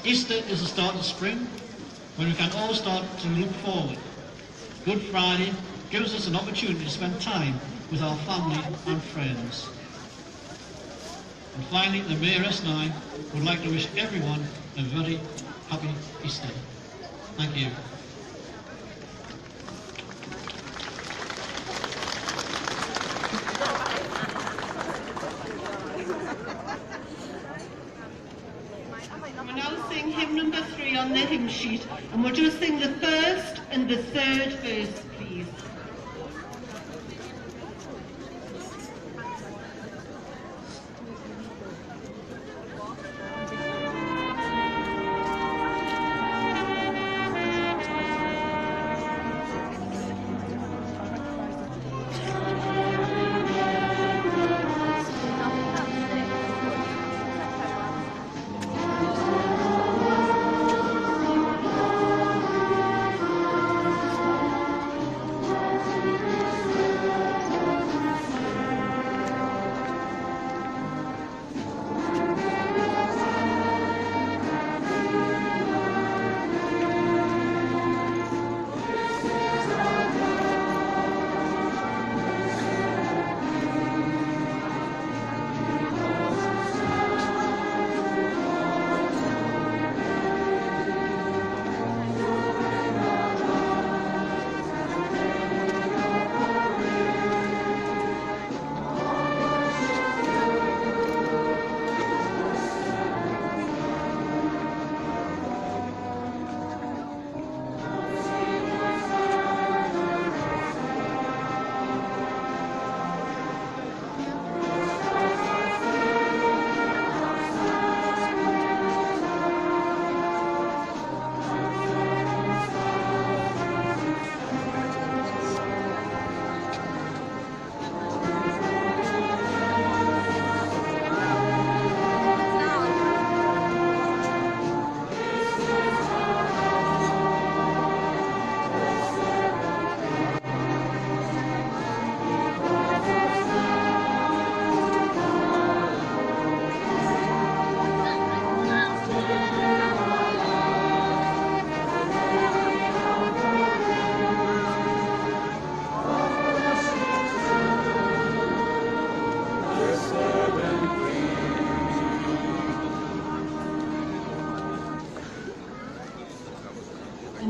Easter is the start of spring, when we can all start to look forward. Good Friday gives us an opportunity to spend time with our family and friends. And finally, the Mayoress and I would like to wish everyone a very happy Easter. Thank you. We'll now sing hymn number 3 on the hymn sheet, and we'll just sing the first and the third verse, please.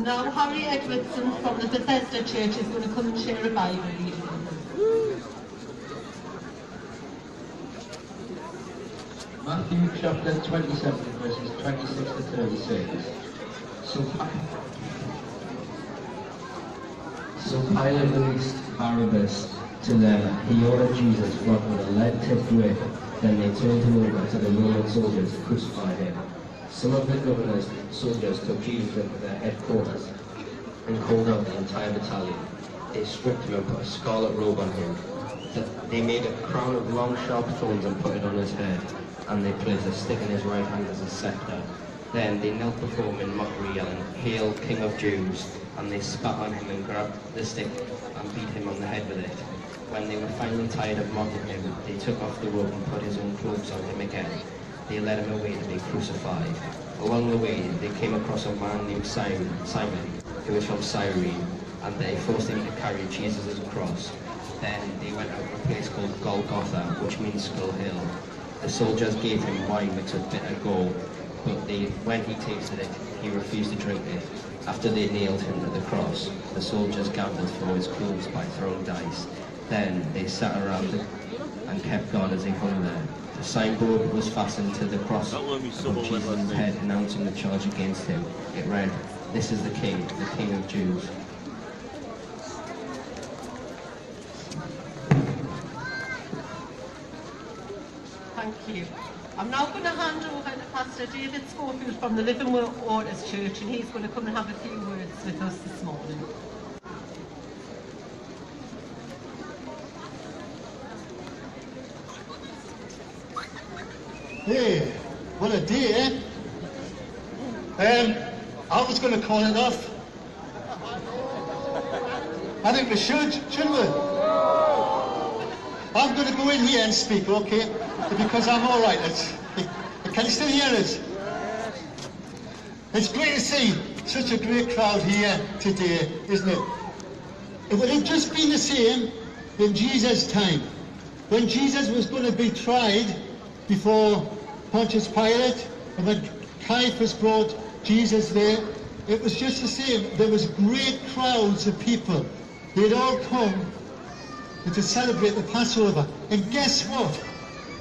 Now Harry Edwardson from the Bethesda Church is going to come and share a Bible reading. Matthew chapter 27 verses 26 to 36. So Pilate released Barabbas to them. He ordered Jesus flogged with a lead-tipped whip. Then they turned him over to the Roman soldiers to crucify him. Some of the governor's soldiers took Jesus into their headquarters and called out the entire battalion. They stripped him and put a scarlet robe on him. They made a crown of long sharp thorns and put it on his head, and they placed a stick in his right hand as a scepter. Then they knelt before him in mockery, yelling, "Hail, King of Jews!" And they spat on him and grabbed the stick and beat him on the head with it. When they were finally tired of mocking him, they took off the robe and put his own clothes on him again. They led him away to be crucified. Along the way, they came across a man named Simon, who was from Cyrene, and they forced him to carry Jesus' cross. Then they went out to a place called Golgotha, which means Skull Hill. The soldiers gave him wine mixed with bitter gall, but when he tasted it, he refused to drink it. After they nailed him to the cross, the soldiers gambled for his clothes by throwing dice. Then they sat around and kept guard as they hung there. The signboard was fastened to the cross above Jesus' head, announcing the charge against him. It read, "This is the King of Jews." Thank you. I'm now going to hand over to Pastor David Schofield from the Living Waters Church, and he's going to come and have a few words with us this morning. Hey, what a day, eh? I was going to call it off. I think we shouldn't we? I'm going to go in here and speak, okay? Because I'm all right. Can you still hear us? It's great to see such a great crowd here today, isn't it? It would have just been the same in Jesus' time. When Jesus was going to be tried before Pontius Pilate, and when Caiaphas brought Jesus there, it was just the same. There was great crowds of people. They'd all come to celebrate the Passover. And guess what?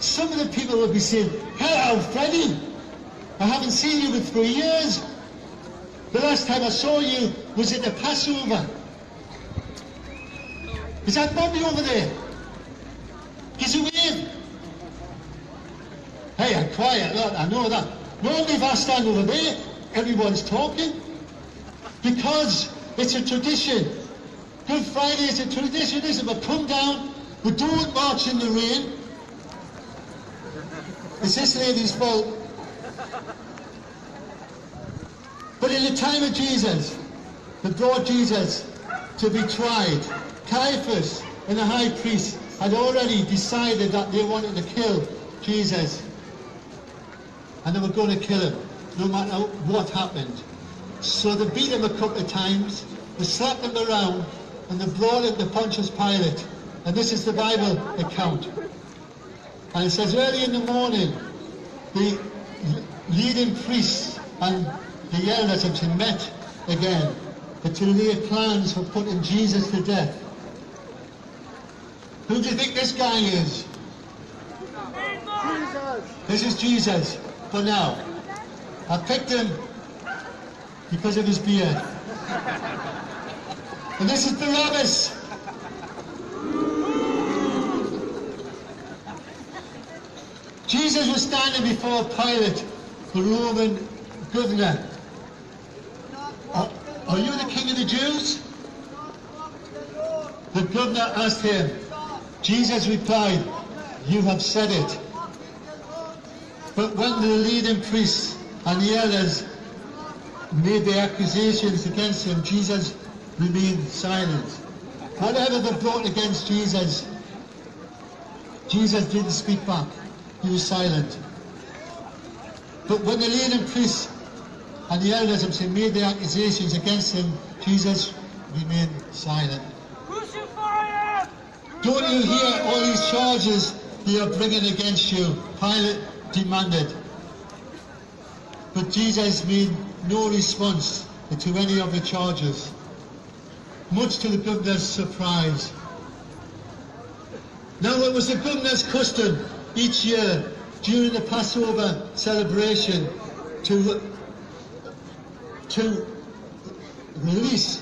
Some of the people would be saying, "Hello, Freddie! I haven't seen you in 3 years. The last time I saw you was at the Passover." Is that Bobby over there? He's a wave. Hey, I'm quiet, look, I know that. Normally if I stand over there, everyone's talking. Because it's a tradition. Good Friday is a tradition, isn't it? We come down, we don't march in the rain. It's this lady's fault. But in the time of Jesus, they brought Jesus to be tried. Caiaphas and the high priest had already decided that they wanted to kill Jesus. And they were going to kill him, no matter what happened. So they beat him a couple of times, they slapped him around, and they brought him to Pontius Pilate. And this is the Bible account. And it says, early in the morning, the leading priests and the elders had met again to lay plans for putting Jesus to death. Who do you think this guy is? Jesus. This is Jesus for now. I picked him because of his beard. And this is Barabbas. Jesus was standing before Pilate, the Roman governor. Are you the king of the Jews? The governor asked him. Jesus replied, "You have said it." But when the leading priests and the elders made their accusations against him, Jesus remained silent. Whatever they brought against Jesus, Jesus didn't speak back. He was silent. But when the leading priests and the elders made their accusations against him, Jesus remained silent. Don't you hear all these charges they are bringing against you? Pilate demanded. But Jesus made no response to any of the charges, much to the governor's surprise. Now it was the governor's custom each year during the Passover celebration to release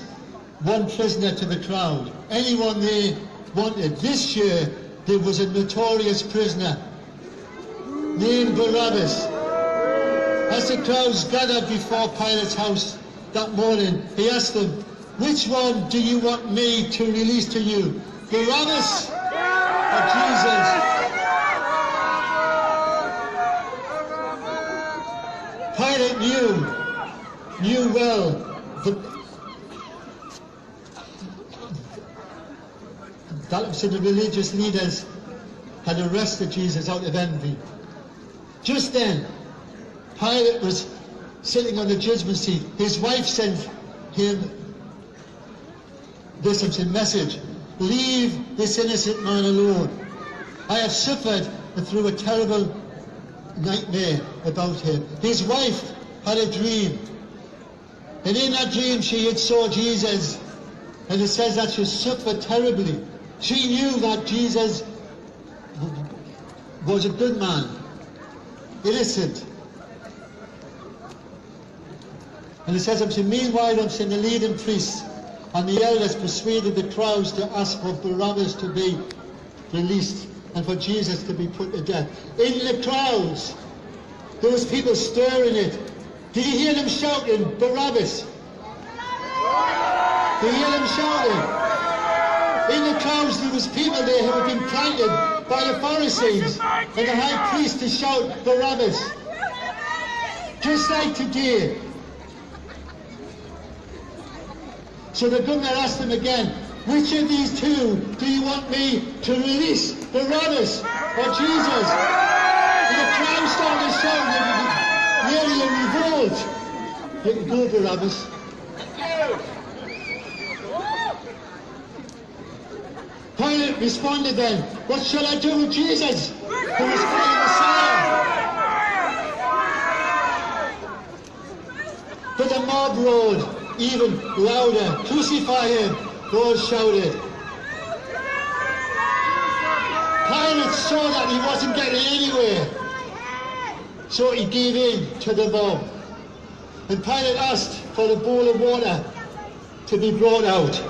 one prisoner to the crowd, anyone they wanted. This year there was a notorious prisoner named Barabbas. As the crowds gathered before Pilate's house that morning, he asked them, "Which one do you want me to release to you, Barabbas or Jesus?" Pilate knew well that the religious leaders had arrested Jesus out of envy. Just then, Pilate was sitting on the judgment seat. His wife sent him this message: "Leave this innocent man alone. I have suffered through a terrible nightmare about him." His wife had a dream, and in that dream she had saw Jesus, and it says that she suffered terribly. She knew that Jesus was a good man, innocent. And it says, meanwhile, the leading priests and the elders persuaded the crowds to ask for Barabbas to be released and for Jesus to be put to death. In the crowds, there was people stirring it. Did you hear them shouting, "Barabbas"? Did you hear them shouting? In the crowds, there was people there who had been planted by the Pharisees and the high priest to shout, "Barabbas." Just like today. So the governor asked him again, "Which of these two do you want me to release, Barabbas or Jesus?" And the crowd started shouting, nearly a revolt. You can go, Barabbas. Pilate responded then, what shall I do with Jesus, who is called Messiah? But the mob roared even louder, crucify him, those shouted. Pilate saw that he wasn't getting anywhere, so he gave in to the mob. And Pilate asked for a bowl of water to be brought out.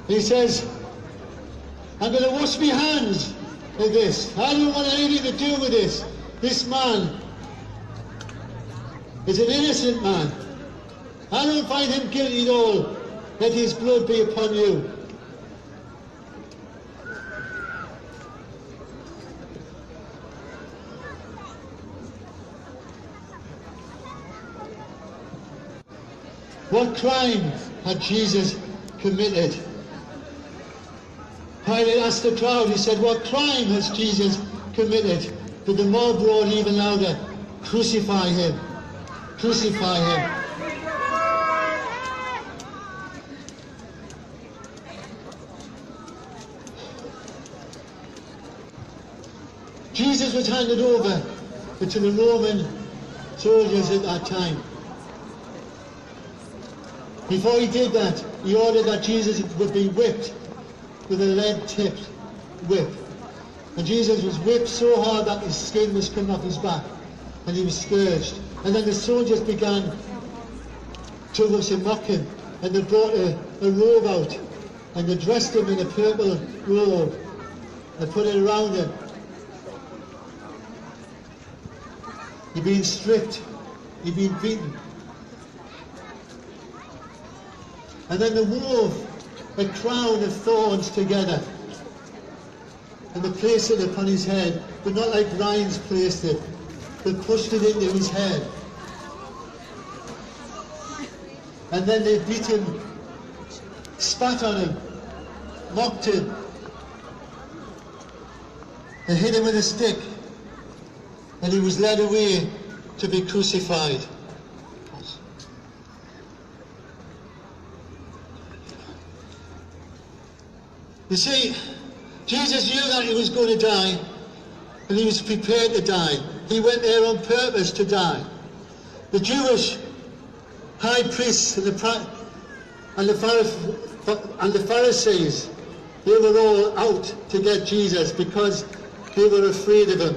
He says, I'm going to wash my hands of this. I don't want anything to do with this. This man is an innocent man. I don't find him guilty at all. Let his blood be upon you. What crime had Jesus committed? Pilate asked the crowd, he said, what crime has Jesus committed? But the mob roared even louder, crucify him, crucify him. Jesus was handed over to the Roman soldiers at that time. Before he did that, he ordered that Jesus would be whipped with a lead-tipped whip. And Jesus was whipped so hard that his skin was coming off his back, and he was scourged. And then the soldiers began to rush and mock him, and they brought a robe out, and they dressed him in a purple robe, and put it around him. He'd been stripped, he'd been beaten. And then they wove a crown of thorns together, and they placed it upon his head, but not like Ryan's placed it. They pushed it into his head. And then they beat him, spat on him, mocked him, and hit him with a stick, and he was led away to be crucified. You see, Jesus knew that he was going to die, and he was prepared to die. He went there on purpose to die. The Jewish high priests and the Pharisees, they were all out to get Jesus because they were afraid of him.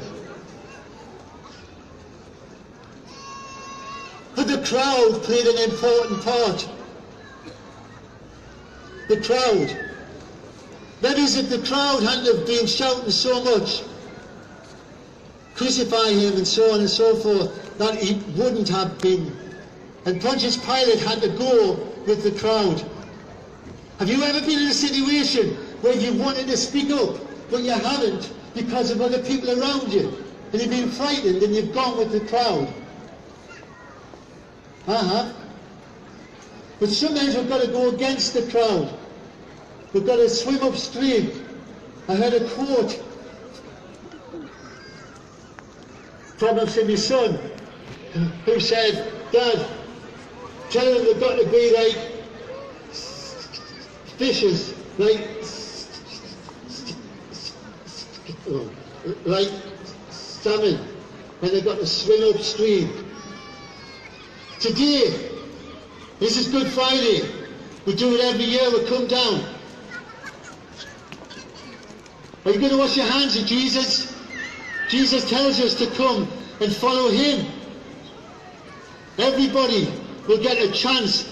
But the crowd played an important part. The crowd. That is, if the crowd hadn't have been shouting so much, crucify him and so on and so forth, that he wouldn't have been. And Pontius Pilate had to go with the crowd. Have you ever been in a situation where you wanted to speak up, but you haven't because of other people around you, and you've been frightened and you've gone with the crowd? I have. But sometimes we've got to go against the crowd. We've got to swim upstream. I heard a quote from my son who said, Dad, tell them they've got to be like fishes, like salmon, and they've got to swim upstream. Today, this is Good Friday. We do it every year, we come down. Are you going to wash your hands of Jesus? Jesus tells us to come and follow him. Everybody will get a chance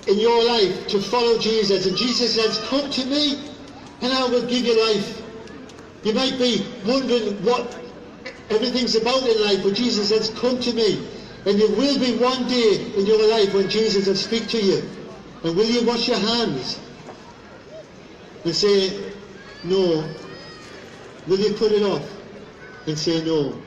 in your life to follow Jesus. And Jesus says, come to me and I will give you life. You might be wondering what everything's about in life, but Jesus says, come to me. And there will be one day in your life when Jesus will speak to you. And will you wash your hands and say, no? Will you put it off and say no?